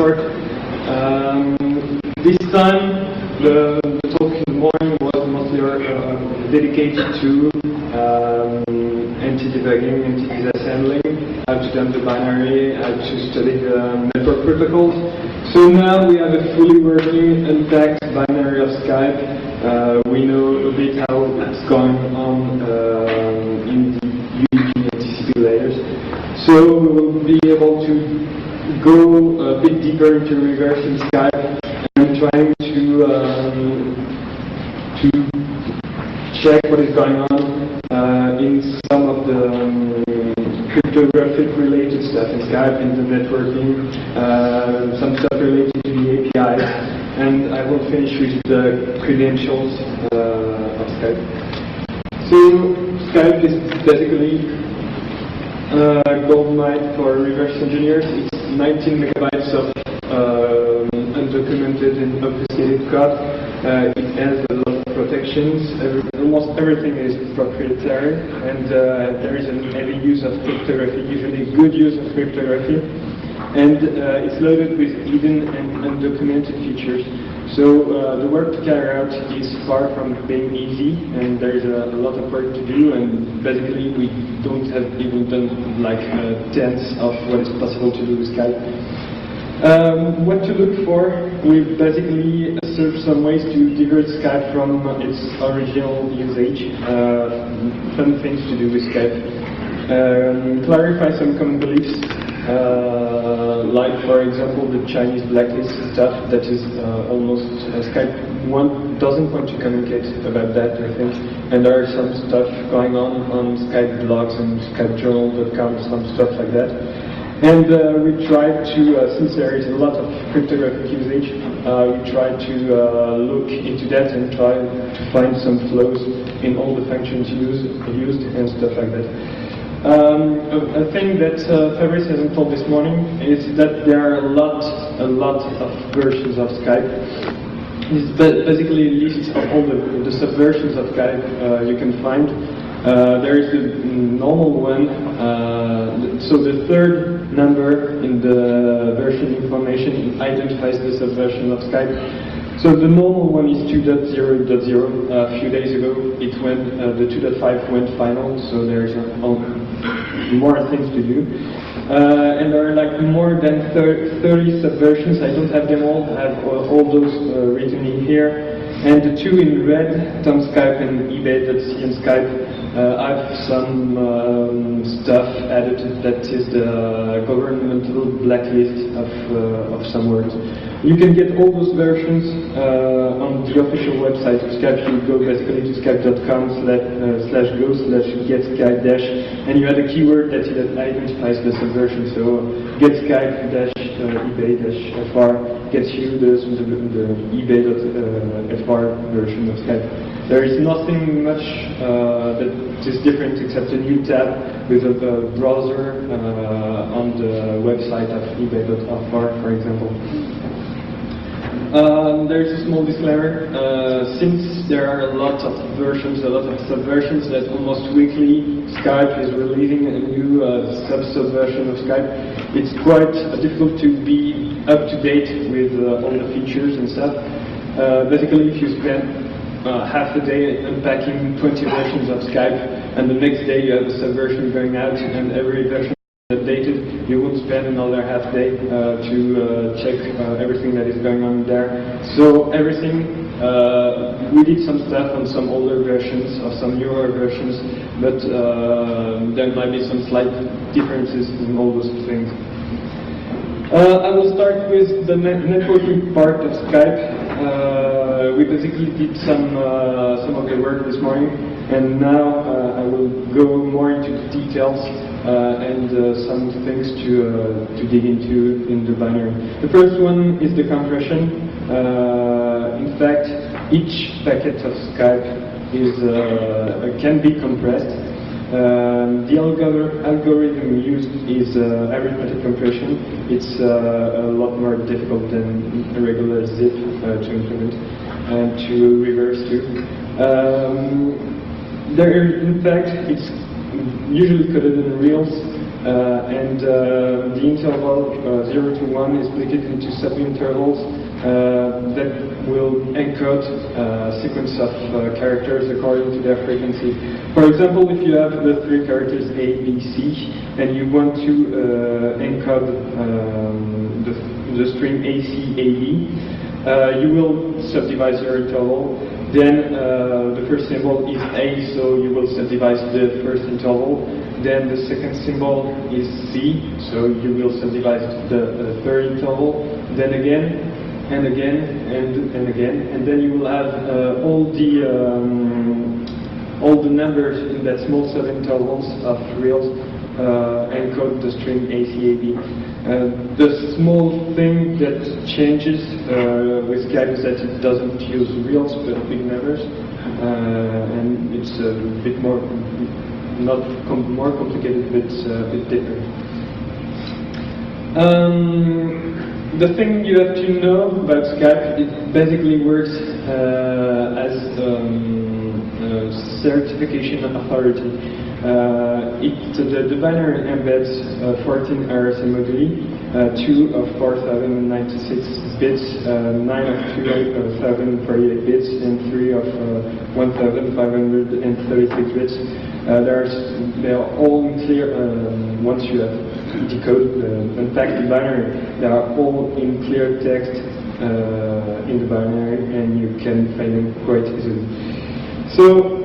start. This time, the talk in the morning was mostly dedicated to anti-debugging, anti-disassembling, how to dump the binary, how to study the network protocols. So now we have a fully working, unpacked binary of Skype. We know a bit how it's going on in the UDP and TCP layers. So we will be able to go a bit deeper into reverse in Skype and trying to check what is going on in some of the cryptographic related stuff in Skype, in the networking, some stuff related to the APIs, and I will finish with the credentials of Skype. So Skype is basically gold mine for reverse engineers. It's 19 megabytes of undocumented and obfuscated code. It has a lot of protections. Almost everything is proprietary, and there is a heavy use of cryptography, usually good use of cryptography. And it's loaded with hidden and undocumented features. So the work to carry out is far from being easy, and there is a lot of work to do, and basically we don't have even done like tenths of what is possible to do with Skype. What to look for? We've basically searched some ways to divert Skype from its original usage. Fun things to do with Skype. Clarify some common beliefs. Like, for example, the Chinese blacklist stuff that is almost Skype doesn't want to communicate about that, I think. And there are some stuff going on Skype blogs and skypejournal.com, some stuff like that. And we tried to, since there is a lot of cryptographic usage, we tried to look into that and try to find some flows in all the functions used and stuff like that. A thing that Fabrice hasn't told this morning is that there are a lot of versions of Skype. It's basically a list of all the subversions of Skype you can find. There is the normal one, so the third number in the version information identifies the subversion of Skype. So the normal one is 2.0.0. A few days ago, it went the 2.5 went final, so there's more things to do. And there are like more than 30 subversions. I don't have them all. I have all those written in here. And the two in red, Tom Skype and eBay.c and Skype, I have some stuff added that is the governmental blacklist of some words. You can get all those versions on the official website of Skype. You go basically to skype.com/go/getskype- and you add a keyword that identifies the subversion. So getskype-ebay-fr gets you the ebay.fr version of Skype. There is nothing much that is different except a new tab with a browser on the website of ebay.fr, for example. There's a small disclaimer. Since there are a lot of versions, a lot of subversions, that almost weekly Skype is releasing a new subversion of Skype, it's quite difficult to be up to date with all the features and stuff. Basically, if you spend half a day unpacking 20 versions of Skype, and the next day you have a subversion going out, and every version updated, you won't spend another half day to check everything that is going on there. So everything, we did some stuff on some older versions or some newer versions, but there might be some slight differences in all those things. I will start with the networking part of Skype. We basically did some of the work this morning, and now I will go more into the details and some things to dig into in the binary. The first one is the compression. In fact, each packet of Skype can be compressed. The algorithm used is arithmetic compression. It's a lot more difficult than a regular zip to implement and to reverse to. In fact, it's usually coded in reals, The interval 0 to 1 is split into subintervals that will encode a sequence of characters according to their frequency. For example, if you have the three characters A, B, C, and you want to encode the string AC, AB, you will subdivide your interval. Then the first symbol is A, so you will subdivide the first interval. Then the second symbol is C, so you will subdivide the third interval. Then again, and again, and again, and then you will have all the numbers in that small subintervals of reals encode the string ACAB. The small thing that changes with Skype is that it doesn't use reals but big numbers, and it's a bit more, not more complicated, but a bit different. The thing you have to know about Skype, it basically works as certification authority. The binary embeds 14 RSA moduli, 2 of 4096 bits, 9 of 2048 bits, and 3 of 1536 bits. They are all clear once you have decoded, unpacked the binary. They are all in clear text in the binary, and you can find them quite easily. So,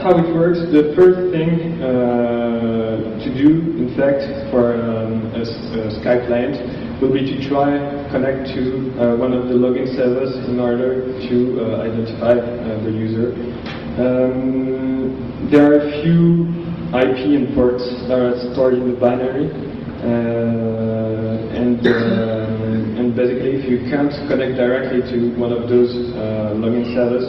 how it works, the first thing to do, in fact, for a Skype client will be to try connect to one of the login servers in order to identify the user. There are a few IP and ports that are stored in the binary, and basically, if you can't connect directly to one of those login servers,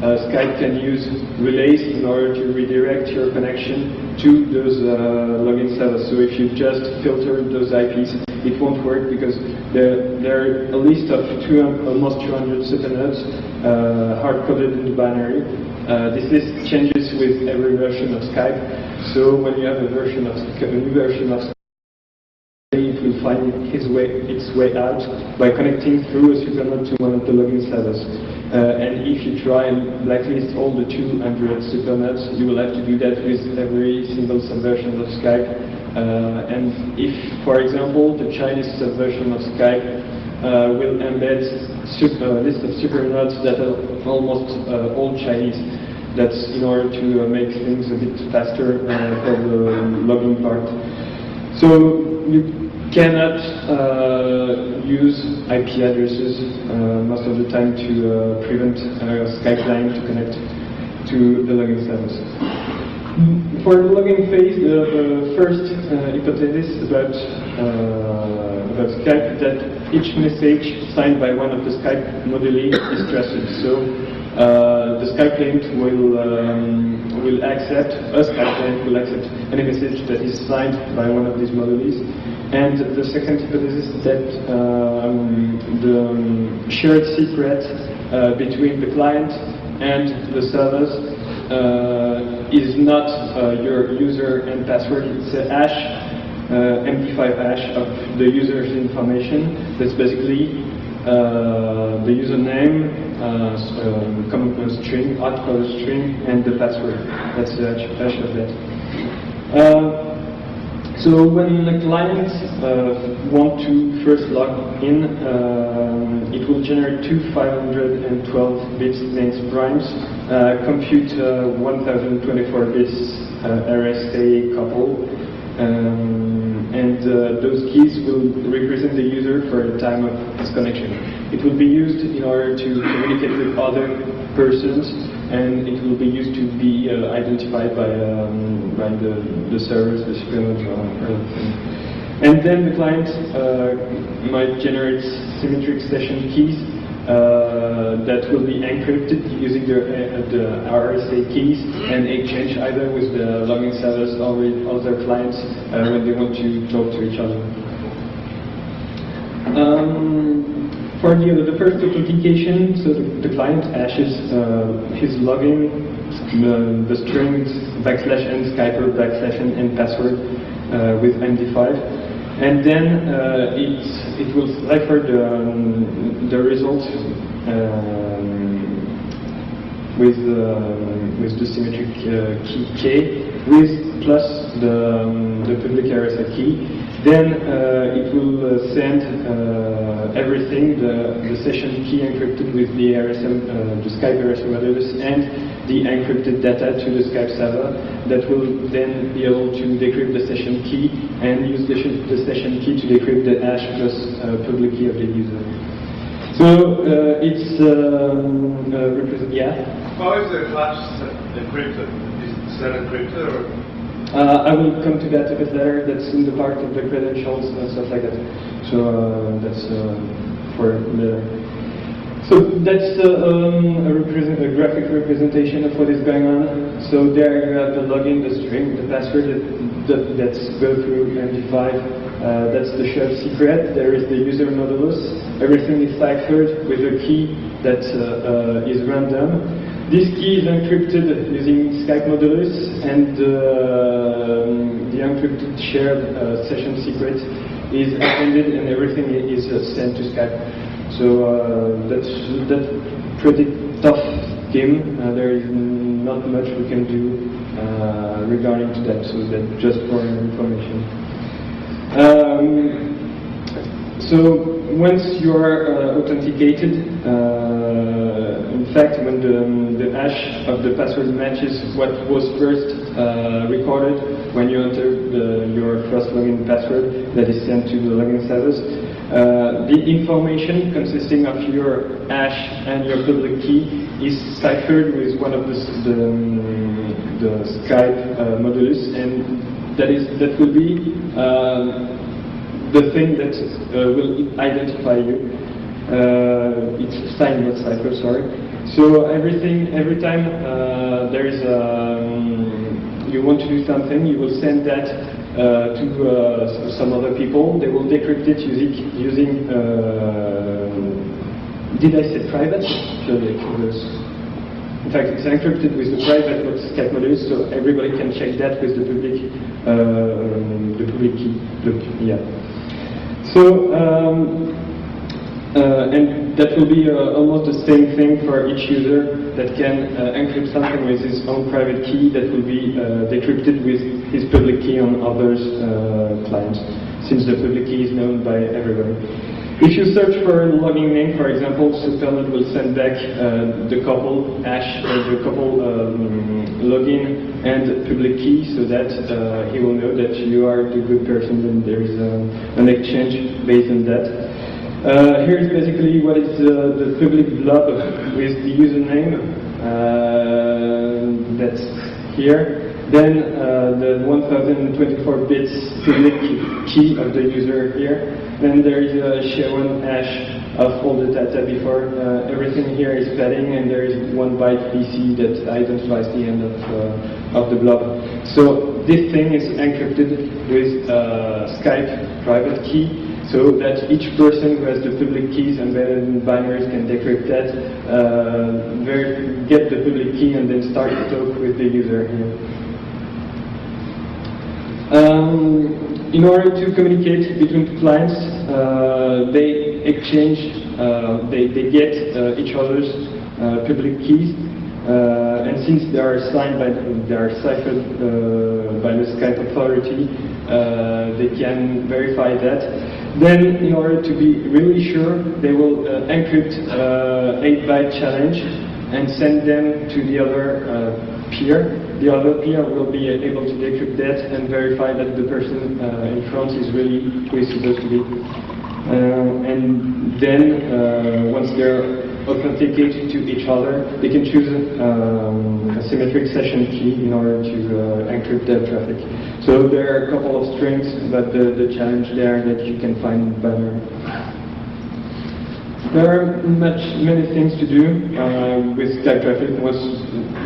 Skype can use relays in order to redirect your connection to those login servers. So if you just filter those IPs, it won't work because there are a list of almost 200 supernodes hard-coded in the binary. This list changes with every version of Skype. So when you have a new version of Skype, it will find its way out by connecting through a supernode to one of the login servers. And if you try and blacklist all the 200 supernodes, you will have to do that with every single subversion of Skype. And if, for example, the Chinese subversion of Skype will embed a list of supernodes that are almost all Chinese, that's in order to make things a bit faster for the logging part. So you cannot use IP addresses most of the time to prevent Skype client to connect to the login service. For the login phase, the first hypothesis about Skype is that each message signed by one of the Skype moduli is trusted. So the Skype client will accept, a Skype client will accept any message that is signed by one of these modules. And the second hypothesis is that the shared secret between the client and the servers is not your user and password, it's a hash, MD5 hash of the user's information. That's basically the username, string, hardcoded string, and the password. That's the hash of that. So when the client want to first log in, it will generate two 512 bits length primes, compute 1024 bits RSA couple, and those keys will represent the user for the time of this connection. It will be used in order to communicate with other persons, and it will be used to be identified by the servers, the supernodes. And then the client might generate symmetric session keys that will be encrypted using the RSA keys and exchange either with the login servers or with other clients when they want to talk to each other. For the first authentication, so the client hashes his login the strings \n Skyper \n password with MD5, and then it will cipher the result with the symmetric key K with plus the public RSA key. Then it will send everything, the session key encrypted with the RSM, the Skype RSM address, and the encrypted data to the Skype server that will then be able to decrypt the session key and use the session key to decrypt the hash plus public key of the user. So it's yeah. How is the hash encrypted? Is it encrypted or? I will come to that a bit later. That's in the part of the credentials and stuff like that. So that's for later. So that's a graphic representation of what is going on. So there you have the login, the string, the password that's go through MD5. That's the shared secret. There is the user modulus. Everything is ciphered with a key that is random. This key is encrypted using Skype modulus, and the encrypted shared session secret is appended, and everything is sent to Skype. So that's pretty tough game. There is not much we can do regarding to that. So that's just for information. So once you are authenticated, in fact, when the hash of the password matches what was first recorded when you entered your first login password that is sent to the login service, the information consisting of your hash and your public key is ciphered with one of the Skype modulus, and that will be the thing that will identify you. It's signed not cipher, sorry. So every time there is you want to do something, you will send that to some other people. They will decrypt it using did I say private? In fact, it's encrypted with the private Skype modulus, so everybody can check that with the public key. Yeah. So, and that will be almost the same thing for each user that can encrypt something with his own private key that will be decrypted with his public key on others' clients, since the public key is known by everybody. If you search for a login name, for example, Supernet will send back the couple hash, the couple login and public key, so that he will know that you are the good person, and there is an exchange based on that. Here is basically what is the public blob with the username. That's here. Then the 1024 bits public key of the user here. Then there is a SHA-1 hash of all the data before. Everything here is padding, and there is 1 byte BC that identifies the end of the blob. So this thing is encrypted with Skype private key, so that each person who has the public keys embedded in binaries can decrypt that, get the public key, and then start to talk with the user here. In order to communicate between clients, they exchange, they get each other's public keys, and since they are signed by, they are ciphered by the Skype authority, they can verify that. Then, in order to be really sure, they will encrypt 8-byte challenge and send them to the other peer. The other peer will be able to decrypt that and verify that the person in front is really who is supposed to be. And then, once they're authenticated to each other, they can choose a symmetric session key in order to encrypt their traffic. So there are a couple of strings, but the challenge there that you can find in binary. There are many things to do with Skype traffic once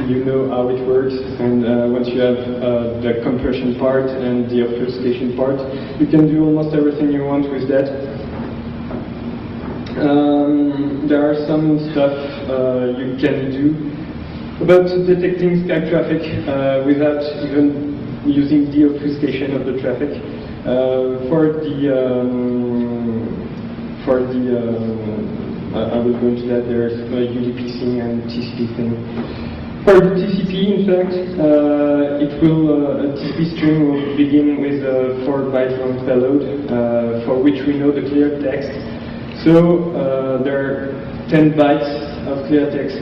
you know how it works, and once you have the compression part and the obfuscation part, you can do almost everything you want with that. There are some stuff you can do. About detecting Skype traffic without even using deobfuscation of the traffic. I will go into that. There's UDP thing and TCP thing. For the TCP, in fact, a TCP stream will begin with a 4-byte long payload, for which we know the clear text. So there are 10 bytes of clear text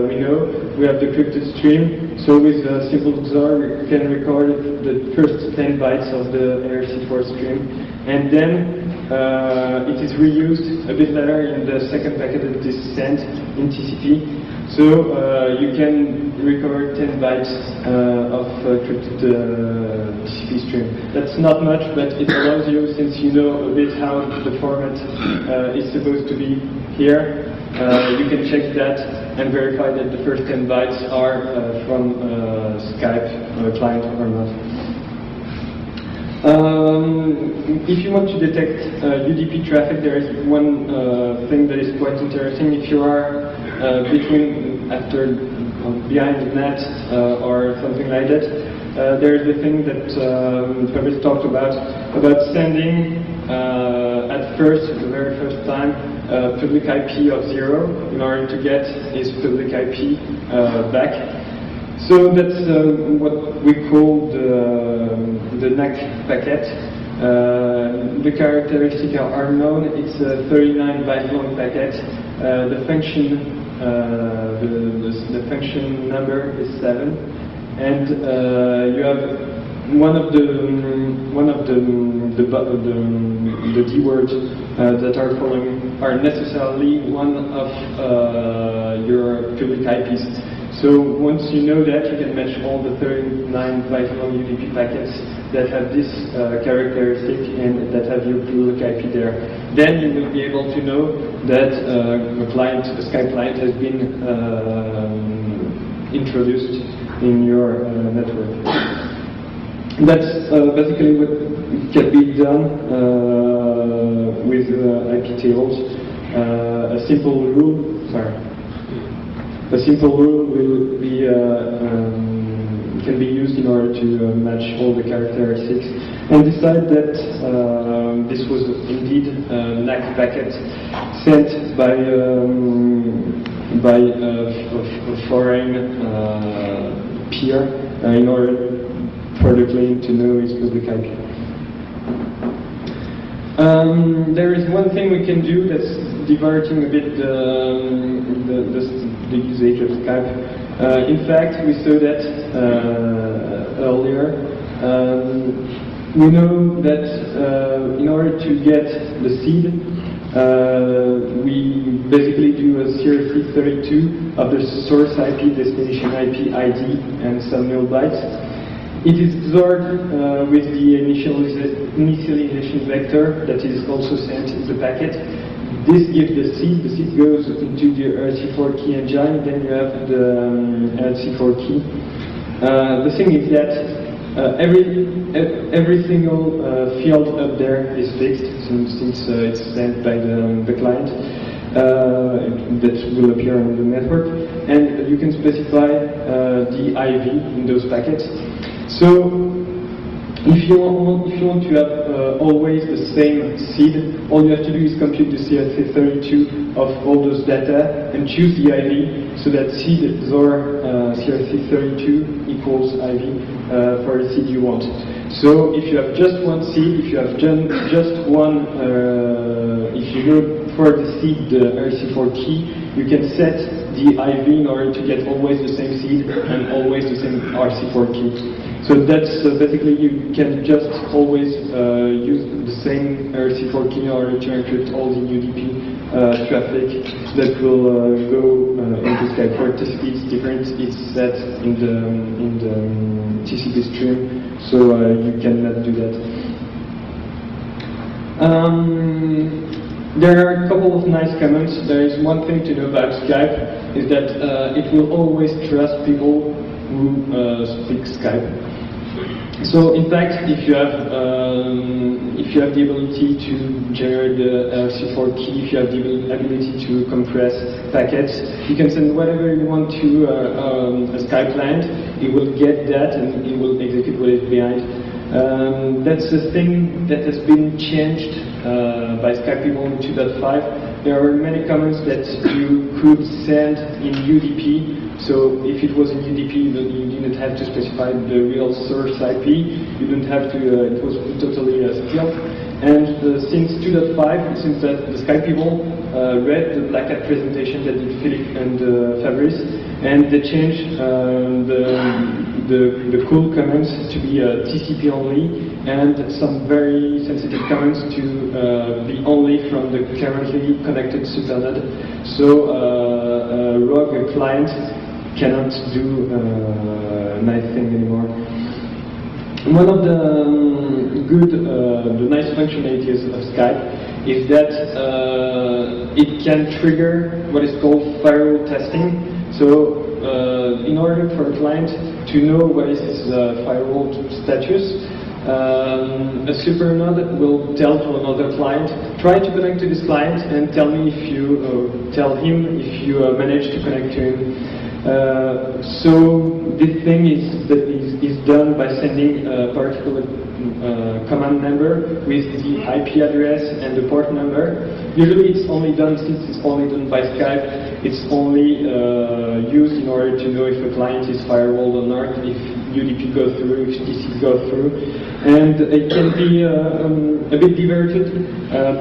we know. We have the crypted stream. So with a simple XOR, we can record the first 10 bytes of the RC4 stream. And then it is reused a bit later in the second packet that is sent in TCP. So you can recover 10 bytes of crypted TCP stream. That's not much, but it allows you, since you know a bit how the format is supposed to be here, you can check that and verify that the first 10 bytes are from Skype client or not. If you want to detect UDP traffic, there is one thing that is quite interesting. If you are behind the net or something like that, there is a thing that Fabrice talked about sending at first, the very first time, public IP of 0 in order to get his public IP back. So that's what we call the NAC packet. The characteristics are known. It's a 39-byte long packet. The function number is 7, and you have one of the D words that are following are necessarily one of your public IPs. So once you know that, you can match all the 39-byte long UDP packets that have this characteristic and that have your public IP there. Then you will be able to know that a Skype client has been introduced in your network. That's basically what can be done with IP tables. A simple rule will be can be used in order to match all the characteristics and decide that this was indeed a NAC packet sent by a foreign peer in order for the claim to know its public IP. There is one thing we can do that's diverting a bit the usage of Skype. In fact, we saw that earlier. We know that in order to get the seed, we basically do a CRC32 of the source IP, destination IP, ID, and some null bytes. It is XORed with the initialization vector that is also sent in the packet. This gives the seed. The seed goes into the RC4 key engine. Then you have the RC4 key. The thing is that every single field up there is fixed since it's sent by the client that will appear on the network, and you can specify the IV in those packets. So if you want to have always the same seed, all you have to do is compute the CRC32 of all those data and choose the IV so that seed XOR CRC32 equals IV for the seed you want. So if you have just one seed, if you have just one, if you go for the seed, the RC4 key, you can set the IV in order to get always the same seed and always the same RC4 key. So that's basically you can just always use the same RC4 key in order to encrypt all the UDP traffic that will go into Skype. For TCP it's different, it's set in the TCP stream, so you cannot do that. There are a couple of nice comments. There is one thing to know about Skype, is that it will always trust people who speak Skype. So in fact, if you have the ability to generate the RC4 key, if you have the ability to compress packets, you can send whatever you want to a Skype client. It will get that and it will execute what is behind. That's the thing that has been changed by Skype people in 2.5. There are many comments that you could send in UDP. So if it was in UDP, you didn't have to specify the real source IP. You didn't have to. It was totally still. And since 2.5, it seems that the Skype people read the Black Hat presentation that did Philippe and Fabrice, and they changed the cool comments to be TCP only, and some very sensitive comments to be only from the currently connected supernode. So a rogue client cannot do nice thing anymore. One of the nice functionalities of Skype is that it can trigger what is called firewall testing. So in order for a client to know what is his firewall status, a supernode will tell to another client, try to connect to this client and tell me if you tell him if you manage to connect to him. So this thing is done by sending a particular command number with the IP address and the port number. Usually it's only done, since it's only done by Skype, it's only used in order to know if a client is firewalled or not, if UDP goes through, if TCP goes through. And it can be a bit diverted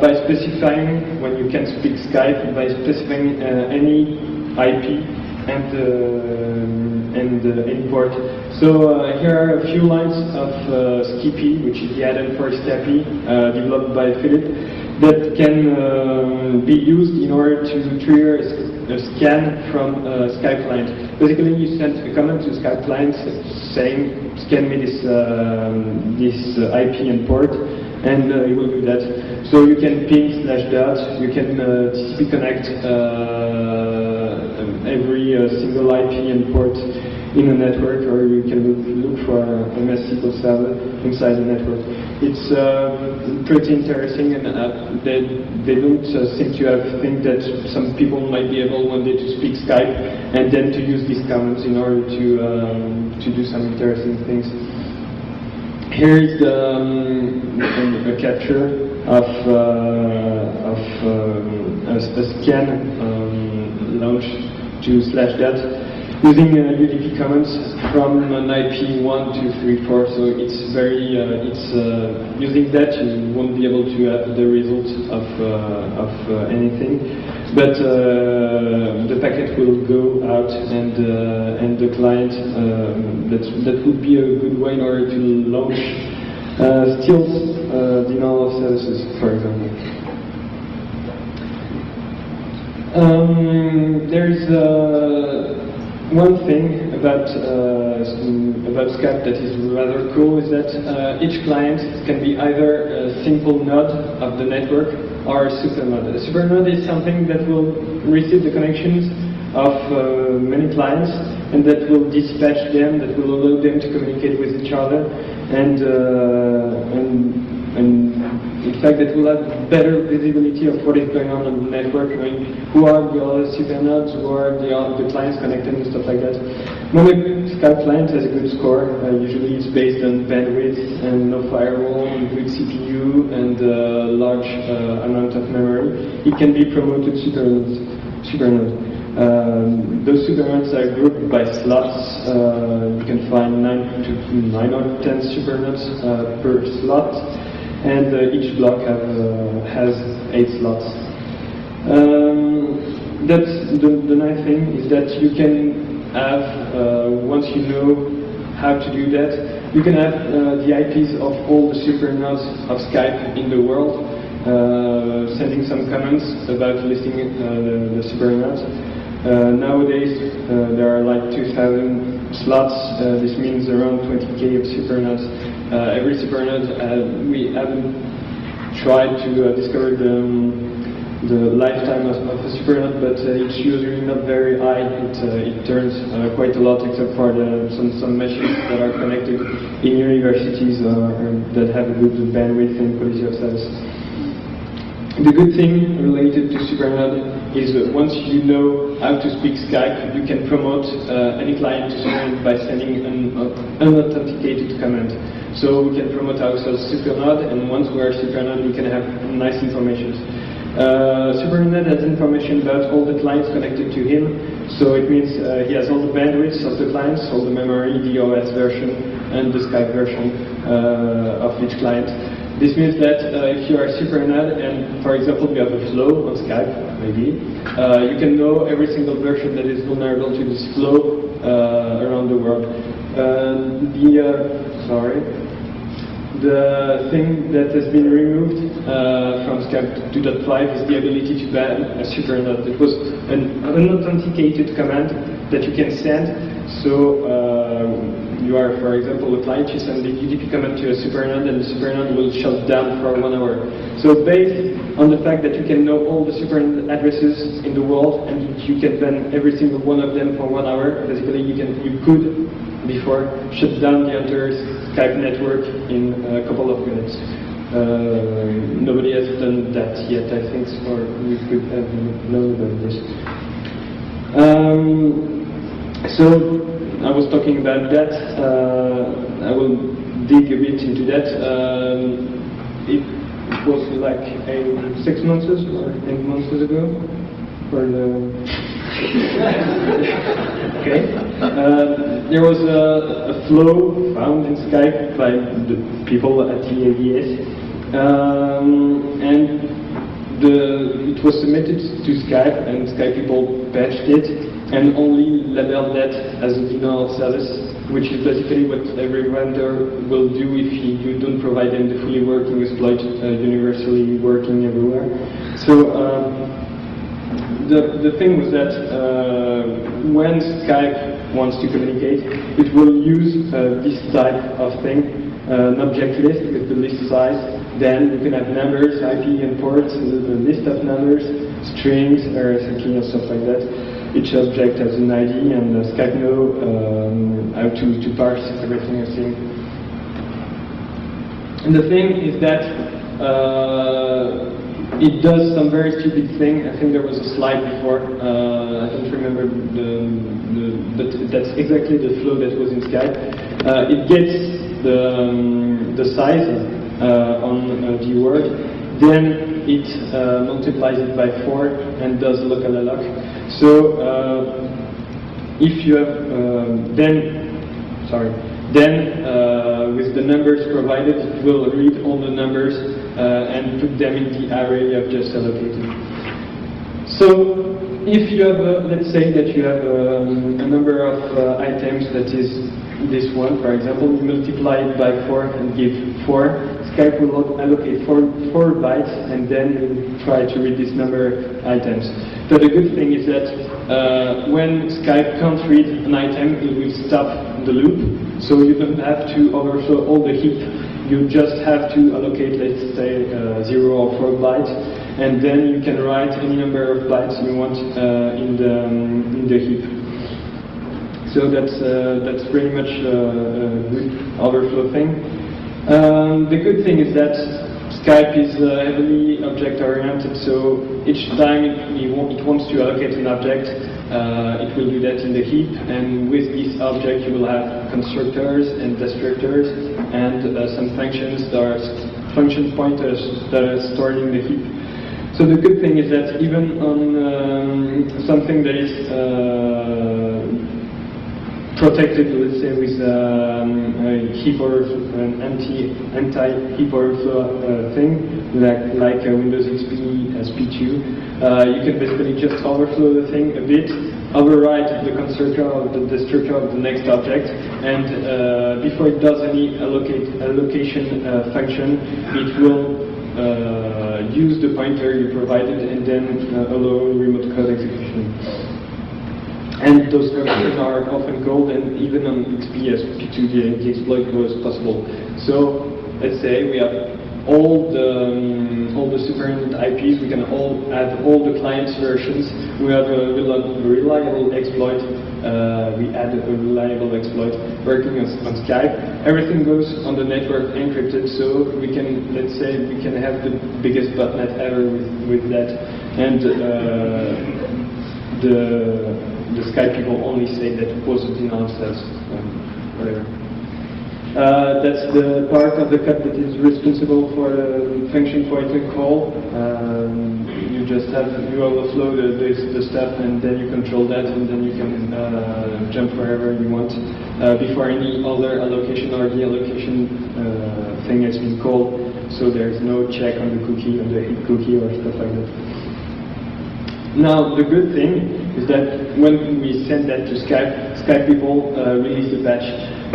by specifying, when you can speak Skype, by specifying any IP and import. So here are a few lines of Skippy, which is the add-on for Skippy, developed by Philippe, that can be used in order to trigger a scan from a Skype client. Basically, you send a command to Skype client saying, scan me this IP and port, and it will do that. So you can ping /. You can TCP connect every single IP and port in a network, or you can look for a MS SQL server inside the network. It's pretty interesting, and they don't seem to think that some people might be able one day to speak Skype and then to use these commands in order to do some interesting things. Here is a capture of a scan launch to /dat using UDP commands from an IP 1234. So it's very using that you won't be able to have the result of anything, but the packet will go out and the client that would be a good way in order to launch steals denial of services, for example. There's one thing about Skype that is rather cool, is that each client can be either a simple node of the network or a supernode. A supernode is something that will receive the connections of many clients, and that will dispatch them, that will allow them to communicate with each other, and in fact that will have better visibility of what is going on the network, knowing who are the other supernodes, who are the clients connected and stuff like that. When a Skype client has a good score, usually it's based on bandwidth and no firewall, and good CPU and large amount of memory, it can be promoted supernode. Those supernodes are grouped by slots. You can find 9 or 10 supernodes per slot, and each block has 8 slots. That's the nice thing, is that you can have, once you know how to do that, you can have the IPs of all the supernodes of Skype in the world, sending some comments about listing the supernodes. Nowadays, there are like 2,000 slots. This means around 20k of supernodes. Every supernode, we haven't tried to discover the lifetime of a supernode, but it's usually not very high. It turns quite a lot, except for some machines that are connected in universities or that have a good bandwidth and quality of service. The good thing related to supernode is that once you know how to speak Skype, you can promote any client to supernode by sending an unauthenticated command. So we can promote ourselves supernode, and once we are supernode, we can have nice information. Supernode has information about all the clients connected to him, so it means he has all the bandwidths of the clients, all the memory, the OS version, and the Skype version of each client. This means that if you are supernode and, for example, you have a flow on Skype, maybe, you can know every single version that is vulnerable to this flow around the world. The thing that has been removed from Skype 2.5 is the ability to ban a supernode. It was an unauthenticated command that you can send. So you are, for example, a client, you send the UDP command to a supernode, and the supernode will shut down for 1 hour. So based on the fact that you can know all the supernode addresses in the world, and you can ban every single one of them for 1 hour, basically you could before shut down the entire Skype network in a couple of minutes. Nobody has done that yet, I think, or we could have known about this. So I was talking about that. I will dig a bit into that. It was like 6 months or 8 months ago for the. Okay. There was a flow found in Skype by the people at the ADS, and it was submitted to Skype, and Skype people patched it and only labeled that as a denial of service, which is basically what every vendor will do if you don't provide them the fully working exploit, universally working everywhere. So. The thing was that when Skype wants to communicate, it will use this type of thing, an object list with the list size. Then you can have numbers, IP and ports, a list of numbers, strings, or something or stuff like that. Each object has an ID, and Skype knows how to parse everything you're seeing. And the thing is that it does some very stupid thing. I think there was a slide before. I don't remember but that's exactly the flow that was in Skype. It gets the size on the word, then it multiplies it by 4 and does local alloc. So if you have then with the numbers provided, it will read all the numbers and put them in the array I've just allocated. So if you have, let's say that you have a number of items that is this one, for example, you multiply it by 4 and give 4, Skype will allocate 4 bytes, and then you'll try to read this number of items. So the good thing is that when Skype can't read an item, it will stop the loop, so you don't have to overflow all the heap. You just have to allocate, let's say, 0 or 4 bytes, and then you can write any number of bytes you want in the heap. So that's pretty much a good overflow thing. The good thing is that Skype is heavily object-oriented, so each time it wants to allocate an object, it will do that in the heap, and with this object you will have constructors and destructors and some functions that are function pointers that are stored in the heap. So the good thing is that even on something that is protected, let's say, with a heap overflow, an anti-heap overflow thing, like Windows XP SP2, you can basically just overflow the thing a bit, override the constructor or the destructor of the next object, and before it does any allocation function, it will use the pointer you provided and then allow remote code execution. And those functions are often called, and even on XP SP2 the exploit was possible. So let's say we have all the superintendent IPs. We can add all the client's versions. We have a reliable exploit. We add a reliable exploit working on Skype. Everything goes on the network encrypted, so we can, let's say, we can have the biggest botnet ever with that. And the Skype people only say that it was a denial says whatever. That's the part of the code that is responsible for the function point and call. You just have you overflow the stuff, and then you control that, and then you can jump wherever you want before any other allocation or deallocation thing has been called. So there's no check on the cookie, on the hit cookie or stuff like that. Now the good thing is that when we send that to Skype people release the patch.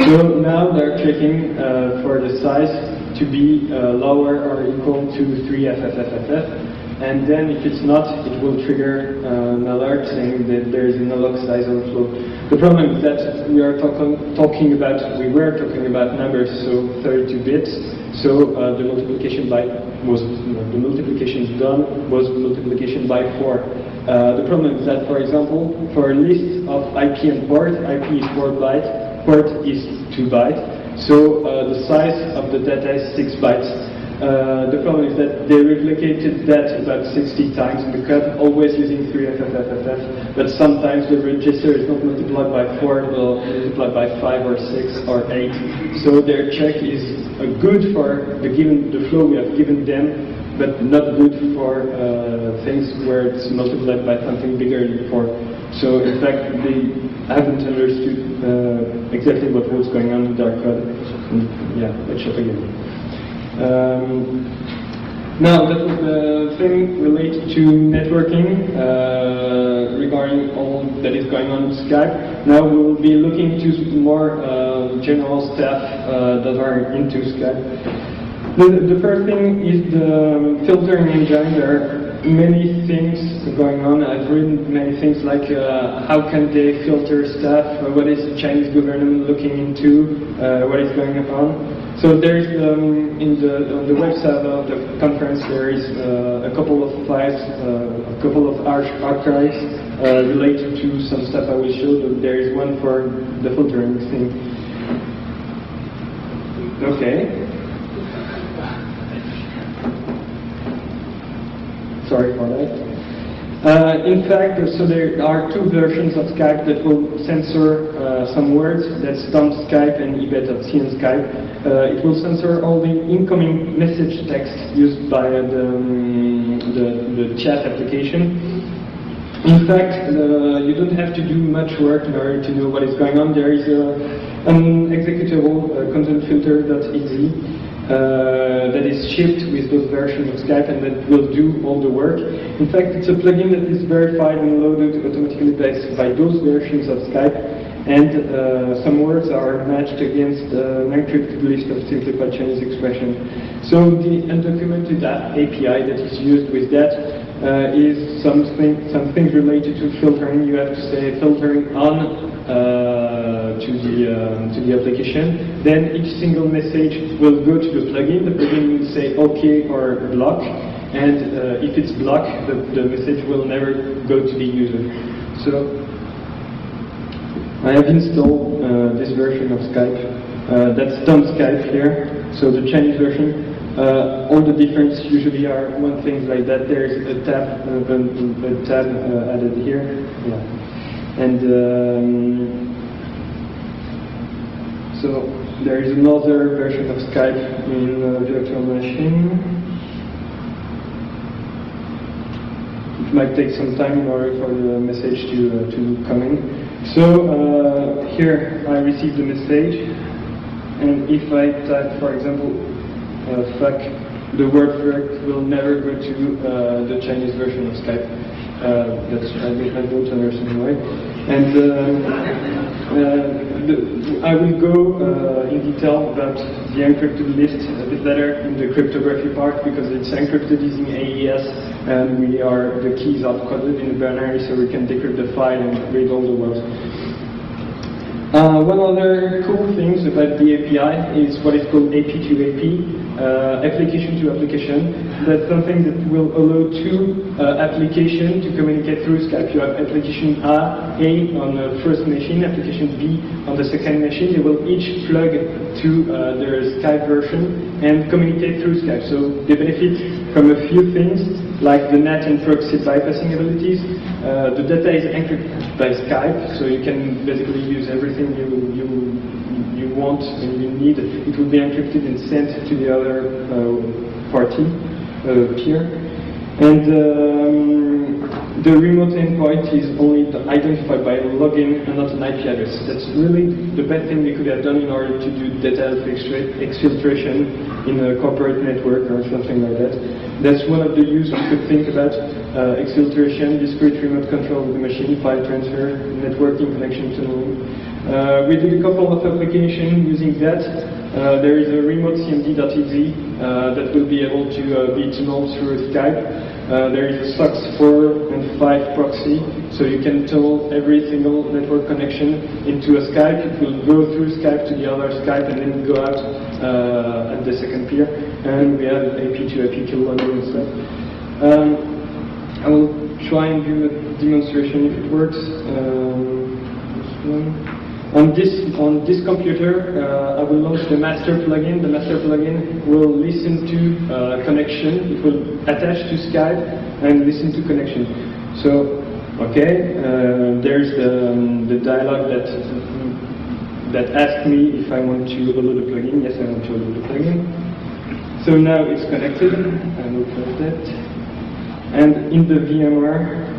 So now they're checking for the size to be lower or equal to 3FFFFF, and then if it's not, it will trigger an alert saying that there is an alloc size overflow. The problem is that we were talking about numbers, so 32 bits. So the multiplication by the multiplication done was multiplication by 4. The problem is that, for example, for a list of IP and port, IP is 4 bytes, port is 2 bytes. So the size of the data is 6 bytes. The problem is that they replicated that about 60 times in the code, always using 3FFFFF, but sometimes the register is not multiplied by 4, but multiplied by 5 or 6 or 8. So their check is good for the flow we have given them, but not good for things where it's multiplied by something bigger than 4. So in fact, they haven't understood exactly what was going on in their code. Yeah, let's check again. Now that was the thing related to networking regarding all that is going on with Skype. Now we will be looking to more general stuff that are into Skype. The first thing is the filtering engine. There are many things going on. I've written many things like how can they filter stuff, what is the Chinese government looking into, what is going on. So there is on the website of the conference there is a couple of files, a couple of archives related to some stuff I will show. There is one for the filtering thing. Okay. Sorry for that. In fact, so there are two versions of Skype that will censor some words. That's dump Skype and ebed.c on Skype. It will censor all the incoming message text used by the chat application. In fact, you don't have to do much work in order to know what is going on. There is an executable content filter.exe. That is shipped with those versions of Skype and that will do all the work. In fact, it's a plugin that is verified and loaded automatically by those versions of Skype, and some words are matched against an encrypted list of simplified Chinese expression. So the undocumented API that is used with that is some things related to filtering. You have to say filtering on to the application. Then each single message will go to the plugin. The plugin will say OK or block, and if it's blocked, the message will never go to the user. So I have installed this version of Skype. That's dump Skype here. So the Chinese version. All the difference usually are one thing like that. There is a tab added here. Yeah. And so there is another version of Skype in virtual machine. It might take some time in order for the message to come in. So here I receive the message, and if I type, for example, fuck, the word fuck will never go to the Chinese version of Skype. I don't understand why. And I will go in detail about the encrypted list a bit later in the cryptography part, because it's encrypted using AES, and the keys are coded in binary, so we can decrypt the file and read all the words. One other cool thing about the API is what is called AP2AP. application to application. That's something that will allow two applications to communicate through Skype. You have application A on the first machine, application B on the second machine. They will each plug to their Skype version and communicate through Skype. So they benefit from a few things, like the NAT and proxy bypassing abilities. The data is encrypted by Skype, so you can basically use everything you want and you need. It will be encrypted and sent to the other party, peer. And the remote endpoint is only identified by login and not an IP address. That's really the best thing we could have done in order to do data exfiltration in a corporate network or something like that. That's one of the use we could think about. Exfiltration, discrete remote control of the machine, file transfer, networking, connection tunneling. We did a couple of applications using that. There is a remote cmd.exe that will be able to be tunneled through Skype. There is a SOX 4 and 5 proxy, so you can tunnel every single network connection into a Skype. It will go through Skype to the other Skype and then go out at the second peer. And we have AP to AP kill loading and stuff. I will try and do a demonstration if it works. This one. On this computer, I will launch the master plugin. The master plugin will listen to connection. It will attach to Skype and listen to connection. So, okay, there's the dialog that asks me if I want to load the plugin. Yes, I want to load the plugin. So now it's connected. I will close that. And in the VMware,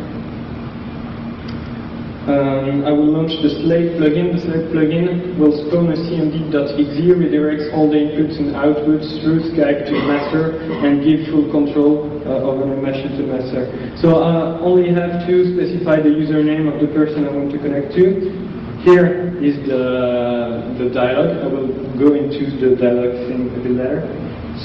I will launch the slave plugin. The slave plugin will spawn a cmd.exe, redirects all the inputs and outputs through Skype to the master, and give full control over the machine to the master. So I only have to specify the username of the person I want to connect to. Here is the dialog. I will go into the dialog thing a bit later.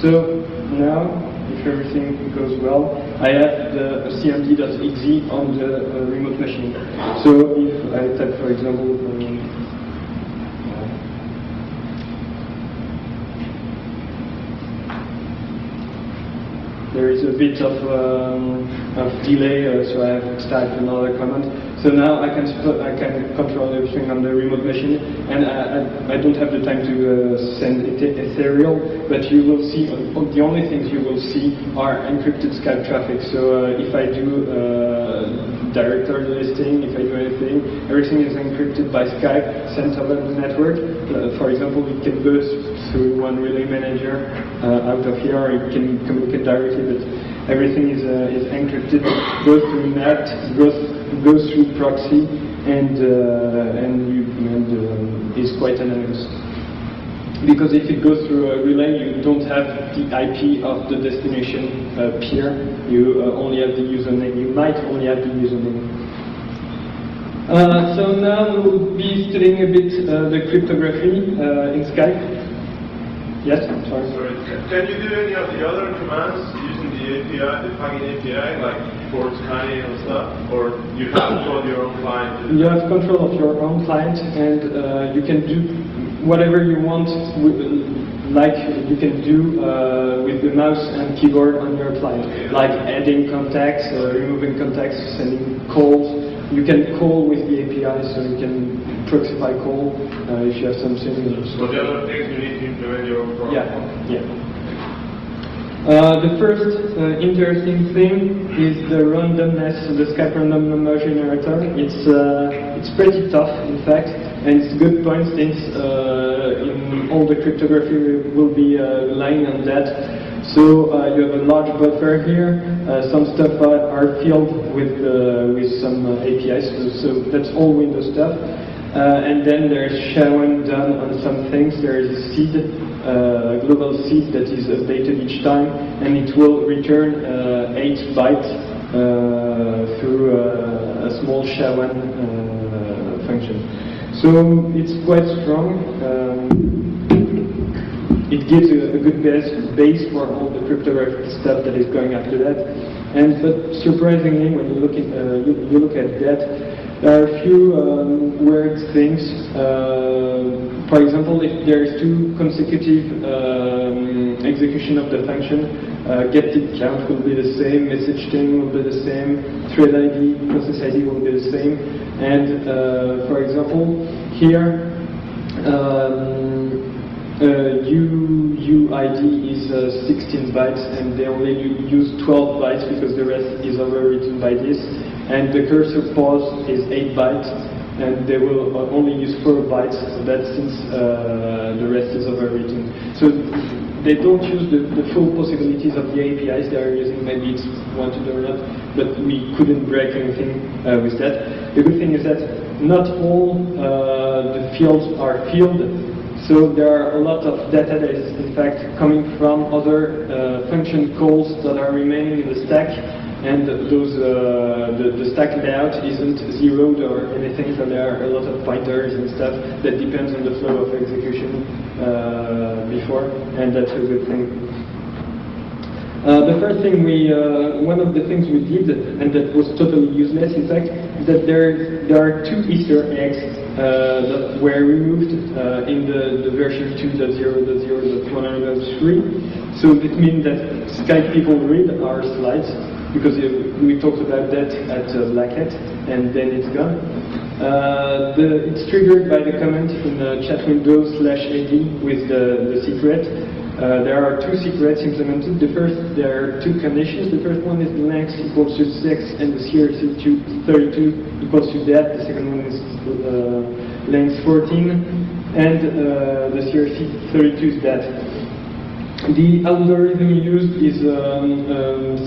So now, if everything goes well, I have the cmd.exe on the remote machine. So if I type, for example, there is a bit of delay, so I have to type another command. So now I can control everything on the remote machine, and I don't have the time to send ethereal, but you will see, the only things you will see are encrypted Skype traffic. So if I do directory listing, if I do anything, everything is encrypted by Skype, sent over the network. For example, it can go through one relay manager out of here, or it can communicate directly, but everything is encrypted, goes through NAT, goes through proxy, and is quite anonymous. Because if it goes through a relay, you don't have the IP of the destination peer. You only have the username. You might only have the username. So now we'll be studying a bit the cryptography in Skype. Yes, I'm sorry. Can you do any of the other commands using the API, the plugin API, like port scanning and stuff, or you have control of your own client? You have control of your own client, and you can do whatever you want, like you can do with the mouse and keyboard on your client, like adding contacts, removing contacts, sending calls. You can call with the API, so you can proxify call if you have something. So the other things you need to implement your own protocol. Yeah. The first interesting thing is the randomness, the Skype random number generator. It's pretty tough, in fact, and it's a good point since in all the cryptography will be relying on that. So you have a large buffer here. Some stuff are filled with some APIs, so that's all Windows stuff. And then there's SHA-1 done on some things. There is a seed, global seed that is updated each time, and it will return 8 bytes through a small SHA-1 function. So it's quite strong. It gives a good base for all the cryptographic stuff that is going after that. But surprisingly, when you look at that, There are a few weird things. For example, if there is 2 consecutive execution of the function, get tip count will be the same, message chain will be the same, thread ID, process ID will be the same. And for example, here UID is 16 bytes, and they only use 12 bytes because the rest is overwritten by this. And the cursor pause is 8 bytes, and they will only use 4 bytes. So that since the rest is overwritten, so they don't use the full possibilities of the APIs they are using. Maybe it's wanted or not, but we couldn't break anything with that. The good thing is that not all the fields are filled. So there are a lot of data that is in fact coming from other function calls that are remaining in the stack, and those the stack layout isn't zeroed or anything, so there are a lot of pointers and stuff that depends on the flow of execution before, and that's a good thing. The first thing one of the things we did, and that was totally useless in fact, is that there are 2 Easter eggs that were removed in the version 2.0.0.103. So it means that Skype people read our slides, because we talked about that at Black Hat, and then it's gone. It's triggered by the comment in the chat window /AD with the secret. There are 2 secrets implemented. There are 2 conditions. The first one is the length equals to 6 and the CRC32 equals to that. The second one is length 14 and the CRC32 is that. The algorithm used is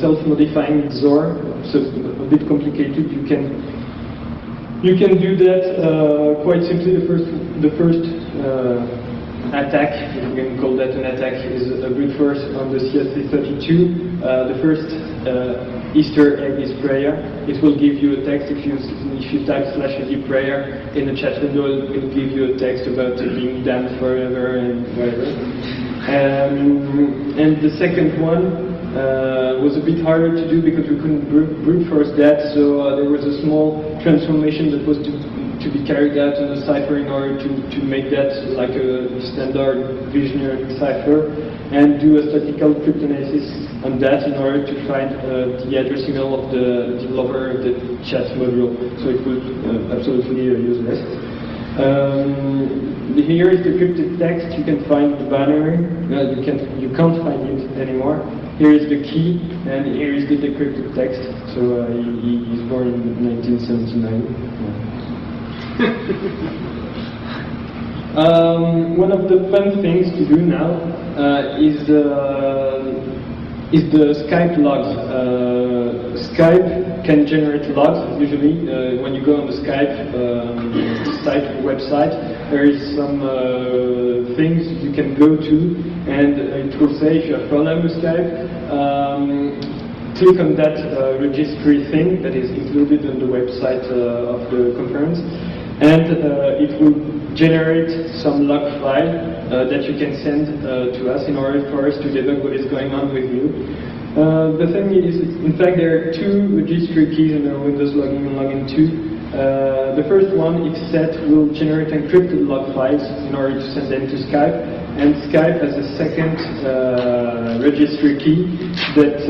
self-modifying XOR, so a bit complicated. You can do that quite simply. The first attack, if we can call that an attack, is a brute force on the CRC32. The first Easter egg is prayer. It will give you a text if you type /AD prayer in the chat window. It will give you a text about being damned forever and whatever. And the second one was a bit harder to do because we couldn't brute force that. So there was a small transformation that was to be carried out in the cipher in order to make that like a standard visionary cipher, and do a statistical cryptanalysis on that in order to find the address email of the developer of the chat module. So it was absolutely useless. Here is the crypted text. You can find the binary. You can't find it anymore. Here is the key, and here is the decrypted text. So he's born in 1979. One of the fun things to do now is the Skype logs. Skype can generate logs. Usually, when you go on the Skype website, there is some things you can go to, and it will say if you have a problem with Skype, click on that registry thing that is included on the website of the conference, and it will generate some log file that you can send to us in order for us to debug what is going on with you. The thing is, in fact, there are 2 registry keys in the Windows login and login 2. The first one, if set, will generate encrypted log files in order to send them to Skype, and Skype has a second registry key that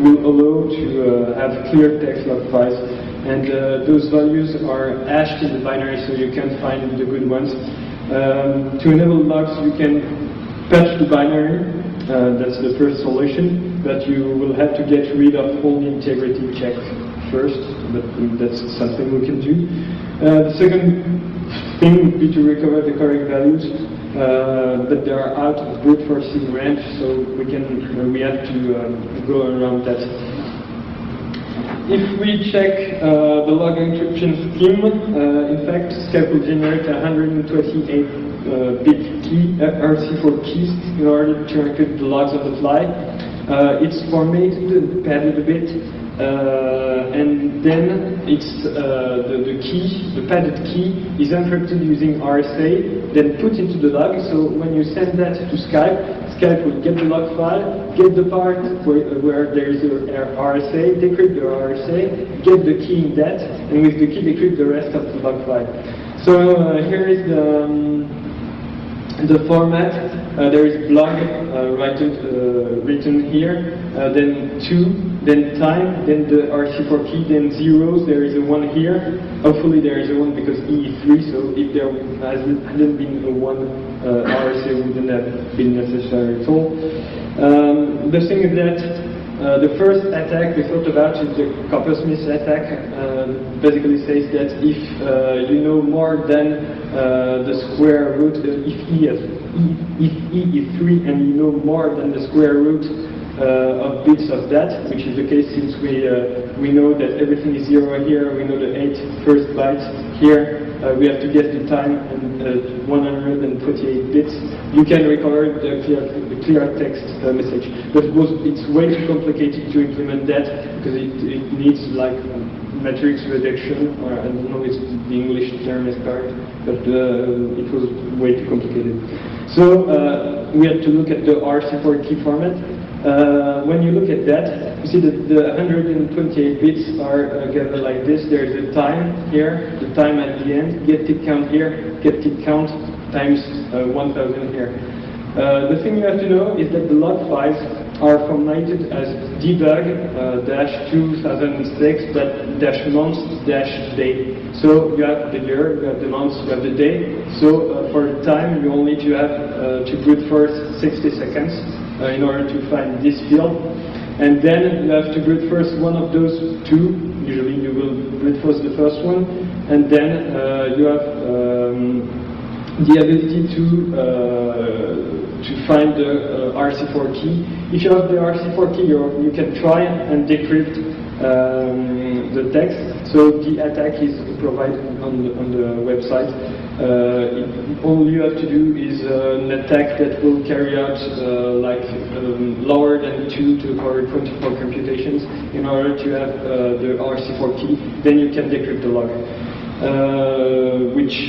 will allow to have clear text log files, and those values are hashed in the binary, so you can find the good ones. To enable logs, you can patch the binary. That's the first solution, but you will have to get rid of all the integrity check first, but that's something we can do. The second thing would be to recover the correct values, but they are out of brute forcing range, so we have to go around that. If we check the log encryption scheme, in fact, Skype will generate 128-bit key, RC4 keys in order to encrypt the logs on the fly. It's formatted and padded a bit, And then it's the key, the padded key, is encrypted using RSA, then put into the log. So when you send that to Skype, Skype will get the log file, get the part where there is a RSA, decrypt the RSA, get the key in that, and with the key decrypt the rest of the log file. So here is the format. There is blog written here, then 2, then time, then the RC4 key, then zeros. There is a 1 here. Hopefully there is a 1 because E is 3, so if there hadn't been a 1, RSA wouldn't have been necessary at all. The thing is that the first attack we thought about is the Coppersmith attack. Basically says that if you know more than the square root, if E is 3 and you know more than the square root of bits of that, which is the case since we know that everything is 0 here, we know the 8 first bytes here, we have to get the time and 128 bits. You can record the clear text message, but it's way too complicated to implement that because it needs like matrix reduction, or I don't know if the English term is correct, but it was way too complicated. So we had to look at the RC4 key format. When you look at that, you see that the 128 bits are gathered like this. There is a time here, the time at the end, get tick count here, get tick count times 1000 here. The thing you have to know is that the log files are formatted as debug-2006-month-day. So you have the year, you have the month, you have the day. So for the time, you only need to have to brute force 60 seconds in order to find this field. And then you have to brute force one of those two. Usually you will brute force the first one. And then you have the ability to find the RC4 key. If you have the RC4 key, you can try and decrypt the text. So the attack is provided on the website. All you have to do is an attack that will carry out lower than 2 to the power 24 computations in order to have the RC4 key. Then you can decrypt the log, which,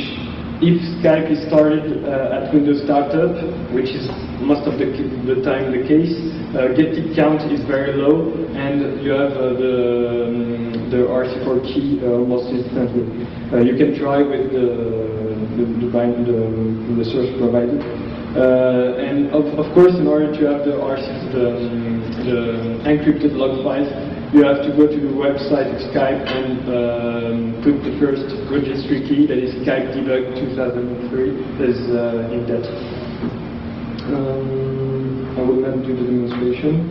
if Skype is started at Windows startup, which is most of the time the case, get tick count is very low, and you have the RC4 key almost instantly. You can try with the source provided, and of course, in order to have the encrypted log files, you have to go to the website of Skype and put the first registry key, that is Skype debug 2003, that is in that. I will not do the demonstration.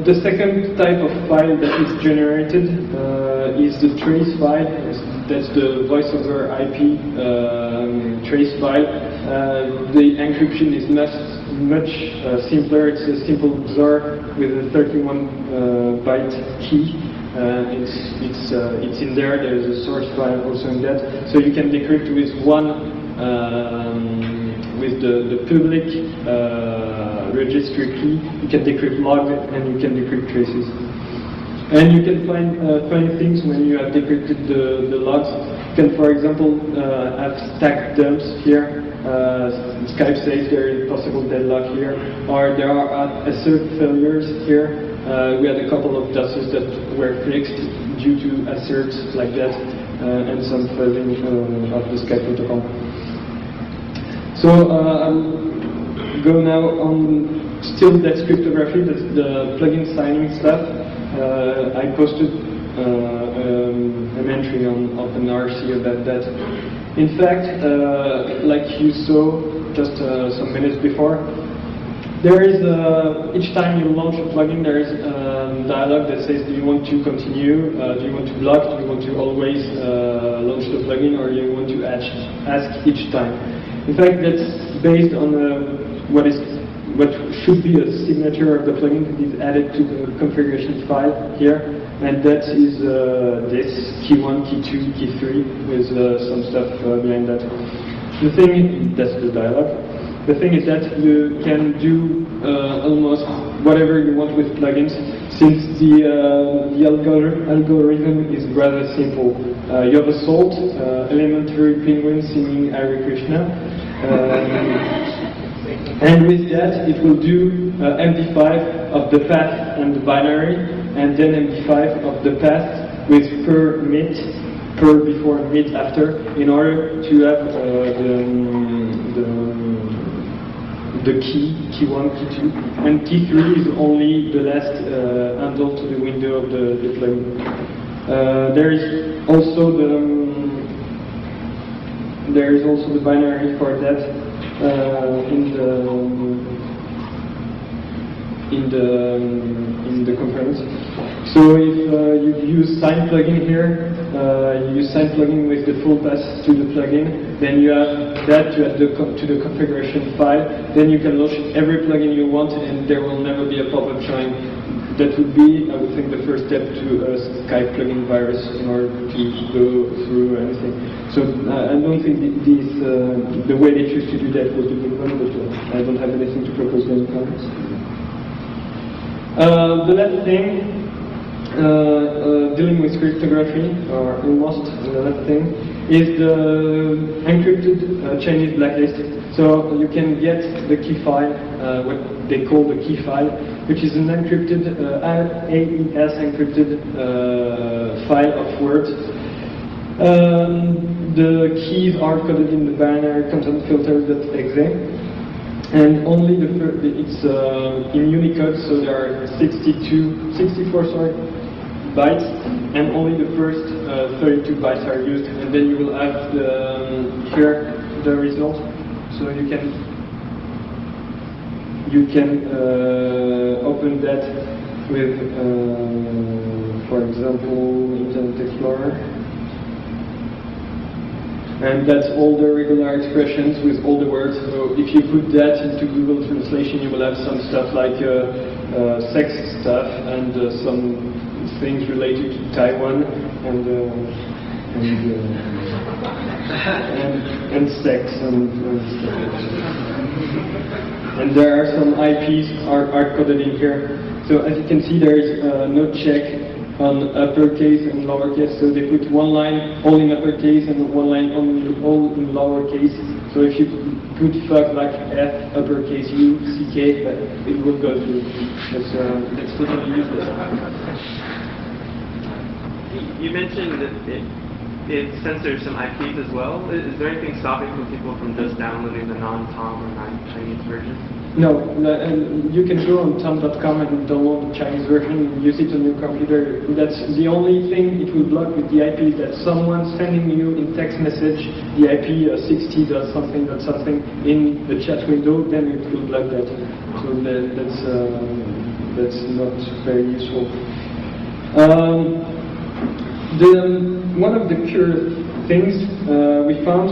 The second type of file that is generated is the trace file. That's the voice over IP trace file. The encryption is much simpler. It's a simple XOR with a 31 byte key. It's in there. There's a source file also in that. So you can decrypt with with the public registry key. You can decrypt log and you can decrypt traces. And you can find funny things when you have decrypted the logs. You can, for example, have stacked dumps here. Skype says there is possible deadlock here, or there are assert failures here. We had a couple of doses that were fixed due to asserts like that, and some failing of the Skype protocol. So I'll go now on still that cryptography, that's the plugin signing stuff. I posted an entry on OpenRC about that. In fact, like you saw just some minutes before, there is each time you launch a plugin, there is a dialog that says, do you want to continue, do you want to block, do you want to always launch the plugin, or do you want to ask each time. In fact, that's based on what should be a signature of the plugin that is added to the configuration file here, and that is this key 1, key 2, key 3 with some stuff behind that. The thing, that's the dialog. The thing is that you can do almost whatever you want with plugins, since the algorithm is rather simple. You have a salt, elementary penguin singing Hare Krishna, and with that it will do MD5 of the path and the binary, and then MD5 of the path with per mit, per before and mit after, in order to have the key 1, key 2, and key 3 is only the last handle to the window of the plugin. There is also the binary for that in the conference. So if you use sign plugin here, you use sign plugin with the full path to the plugin, then you have that to add to the configuration file. Then you can launch every plugin you want, and there will never be a pop-up showing. That would be, I would think, the first step to a Skype plugin virus in order to go through anything. So I don't think the way they choose to do that was the good one, but I don't have anything to propose to any comments. The last thing, dealing with cryptography, or almost the last thing, is the encrypted Chinese blacklist. So you can get the key file, what they call the key file, which is an encrypted, AES encrypted file of words. The keys are coded in the binary content filter.exe. And only it's in Unicode, so there are 64 bytes, and only the first 32 bytes are used, and then you will have here the result. So you can open that with, for example, Internet Explorer. And that's all the regular expressions with all the words. So if you put that into Google Translation, you will have some stuff like sex stuff and some things related to Taiwan and sex and stuff. And there are some IPs are coded in here. So as you can see, there is no check on uppercase and lowercase, so they put one line all in uppercase and one line all in lowercase. So if you put fuck like F, uppercase U, CK, but it will go through. That's totally useless. You mentioned that it censors some IPs as well. Is there anything stopping people from just downloading the non-Tom or non-Chinese version? No, you can go on tom.com and download the Chinese version and use it on your computer. That's the only thing it will block with the IP, is that someone sending you in text message the IP 60.something in the chat window, then it will block that. So that's not very useful. One of the curious things we found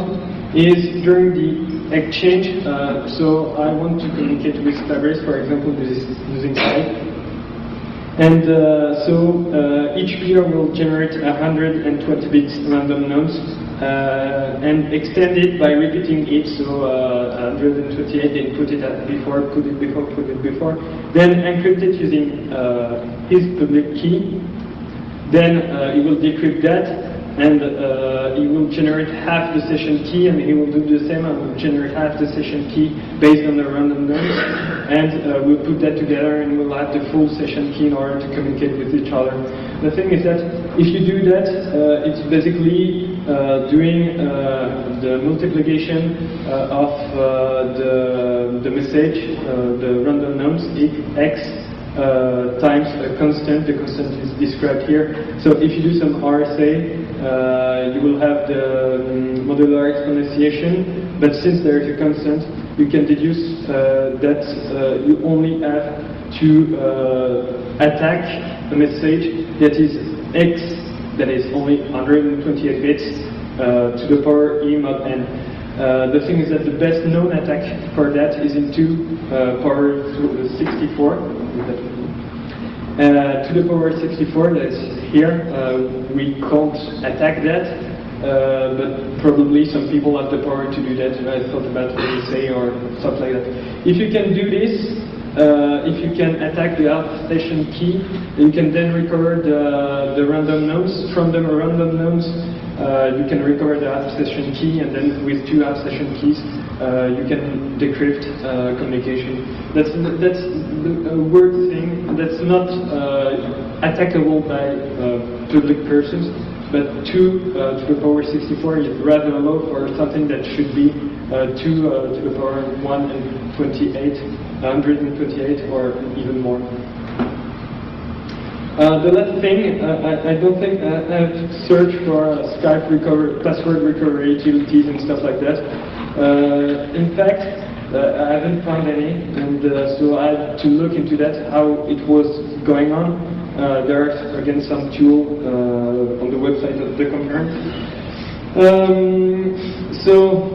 is during the exchange, so I want to communicate with Fabrice, for example, using Skype. And each peer will generate 120 bits random nodes and extend it by repeating it, so 128, then put it before, then encrypt it using his public key. Then he will decrypt that, and he will generate half the session key, and he will do the same and will generate half the session key based on the random nodes, and we'll put that together and we'll have the full session key in order to communicate with each other. The thing is that if you do that, it's basically doing the multiplication of the message, the random nodes, x times a constant. The constant is described here. So if you do some RSA, you will have the modular exponentiation, but since there is a constant, you can deduce that you only have to attack a message that is x, that is only 128 bits, to the power e mod n. The thing is that the best known attack for that is into power 64. To the power 64, that's here. We can't attack that. but probably some people have the power to do that. I thought about NSA or stuff like that. If you can do this, if you can attack the attestation key, you can then recover the random nodes. From the random nodes, you can recover the attestation key, and then with 2 attestation keys, you can decrypt communication. That's a weird thing. That's not attackable by public persons, but 2 to the power 64 is rather low for something that should be 2 to the power 128 or even more. The last thing, I don't think I've searched for Skype password recovery utilities and stuff like that. In fact, I haven't found any, and so I had to look into that, how it was going on. There are again some tool on the website of the conference. So,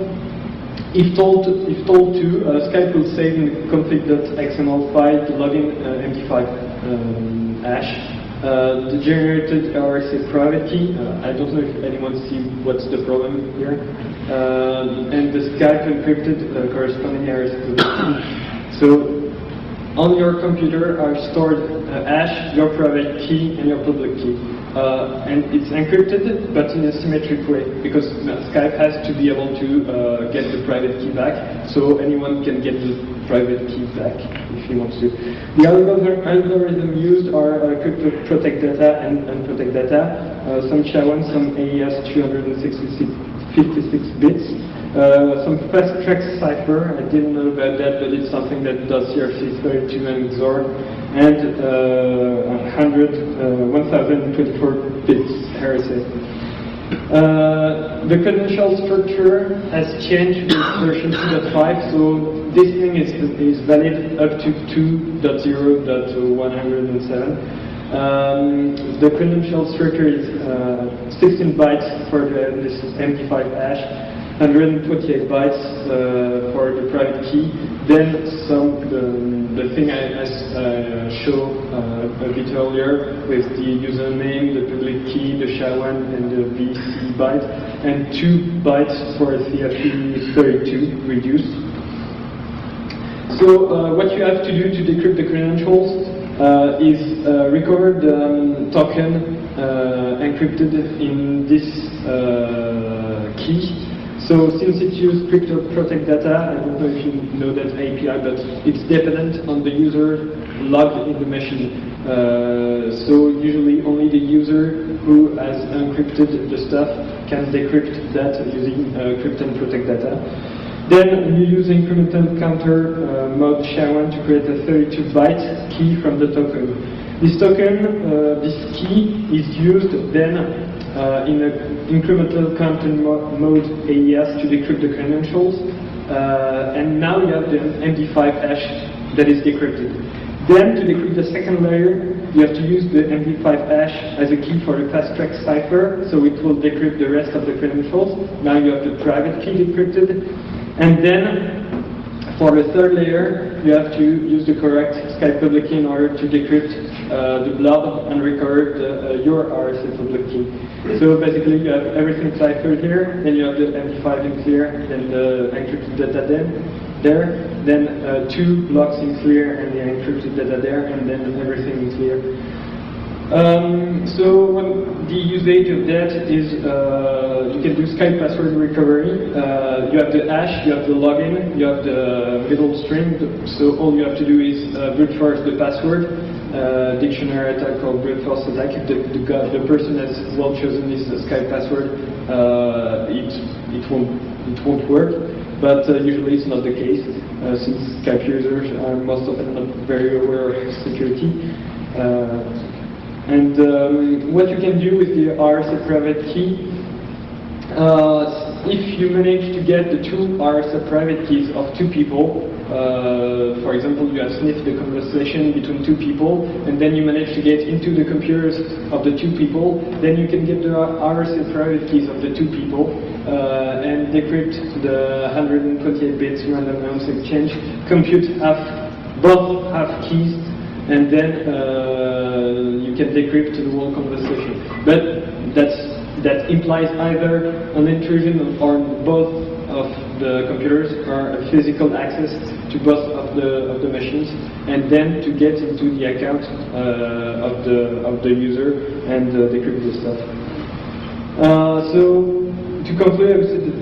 if told to, Skype will save in the config.xml file the login MD5 hash. The generated RSA private key. I don't know if anyone sees what's the problem here. And the Skype encrypted corresponding RSA key. So, on your computer are stored hash, your private key, and your public key. And it's encrypted, but in a symmetric way, because Skype has to be able to get the private key back, so anyone can get the private key back if he wants to. The algorithm used are crypto protect data and unprotect data, some SHA-1, some AES 256 bits. Some fast track cipher, I didn't know about that, but it's something that does CRC32 and XOR, and 1024 bits RSA. The credential structure has changed with version 2.5, so this thing is valid up to 2.0.107. The credential structure is 16 bytes for this MD5 hash, 128 bytes for the private key. Then the thing I showed a bit earlier with the username, the public key, the SHA-1 and the VC byte, and 2 bytes for CRC32 reduced. So what you have to do to decrypt the credentials is recover the token encrypted in this key. So since it uses crypto protect data, I don't know if you know that API, but it's dependent on the user logged in the machine. So usually only the user who has encrypted the stuff can decrypt that using crypto and protect data. Then you use incremental counter mode SHA-1 to create a 32-byte key from the token. This token, this key is used then in an incremental counter mode AES to decrypt the credentials, and now you have the MD5 hash that is decrypted. Then to decrypt the second layer, you have to use the MD5 hash as a key for the fast track cipher, so it will decrypt the rest of the credentials. Now you have the private key decrypted, and then for the third layer, you have to use the correct Skype public key in order to decrypt the blob and recover your RSA public key. So basically you have everything ciphered here, then you have the MD5 in clear, then the encrypted data then 2 blocks in clear and the encrypted data there, and then everything in clear. So the usage of that is you can do Skype password recovery. You have the hash, you have the login, you have the middle string. So all you have to do is brute force the password. Dictionary attack called brute force attack. If the person has well chosen this Skype password, it won't work. But usually it's not the case, since Skype users are most often not very aware of security. And what you can do with the RSA private key, if you manage to get the 2 RSA private keys of 2 people, for example, you have sniffed the conversation between 2 people, and then you manage to get into the computers of the 2 people, then you can get the RSA private keys of the 2 people, and decrypt the 128 bits random number exchange, compute both half keys, and then you can decrypt the whole conversation. But that's that implies either an intrusion on both of the computers or a physical access to both of the machines, and then to get into the account of the user and decrypt the stuff. So to conclude, I would say that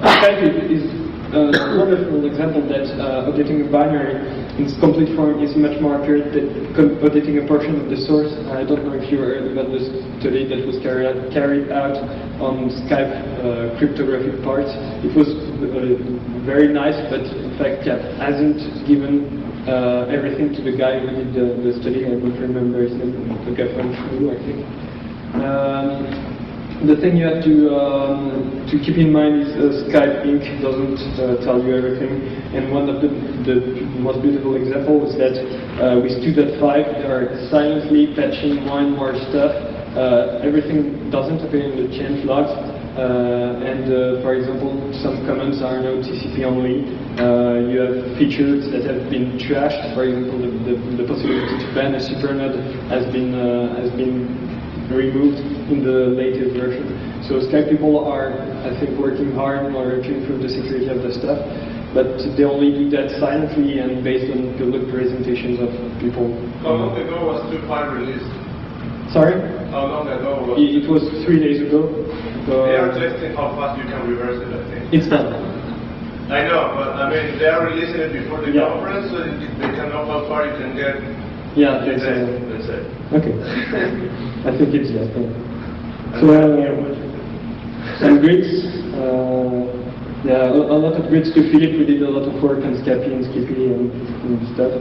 Skype is a wonderful example that updating a binary in its complete form is much more accurate than updating a portion of the source. I don't know if you heard about the study that was carried out on Skype cryptographic parts. It was very nice, but in fact hasn't given everything to the guy who did the study. I don't remember his name, the guy from True, I think. The thing you have to keep in mind is Skype Inc. doesn't tell you everything, and one of the most beautiful examples is that with 2.5 they are silently patching more and more stuff. Everything doesn't appear in the change logs, and for example, some comments are now TCP only. You have features that have been trashed. For example, the possibility to ban a supernode has been removed in the latest version. So Skype people are, I think, working hard in order to improve the security of the stuff, but they only do that silently and based on public presentations of people. How long ago was 2.5 released? Sorry? How long ago was It was 3 days ago. They are testing how fast you can reverse it, I think. It's done. I know, but I mean, they are releasing it before the conference, so they can know how far you can get. Yeah, That's it. Okay. I think it's that. So, some grids. Yeah, a lot of grids to Philip. We did a lot of work on Scapy and Skippy and stuff.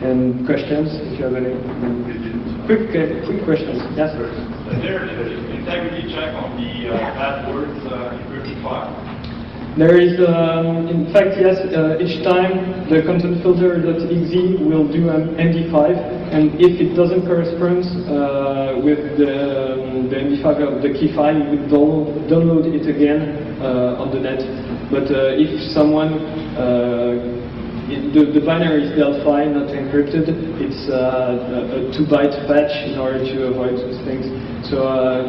And questions, if you have any. Quick questions. Yes, sir. Is there an integrity check on the bad words encrypted file? There is, in fact, yes, each time the content filter.exe will do an MD5, and if it doesn't correspond with the MD5 of the key file, you would download it again on the net. But if someone, the binary is Delphi, not encrypted, it's a 2-byte patch in order to avoid those things. So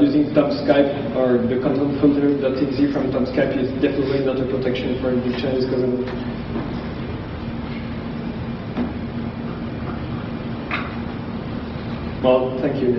using Skype or the content filter.exe from Skype is definitely not a protection for the Chinese government. Well, thank you.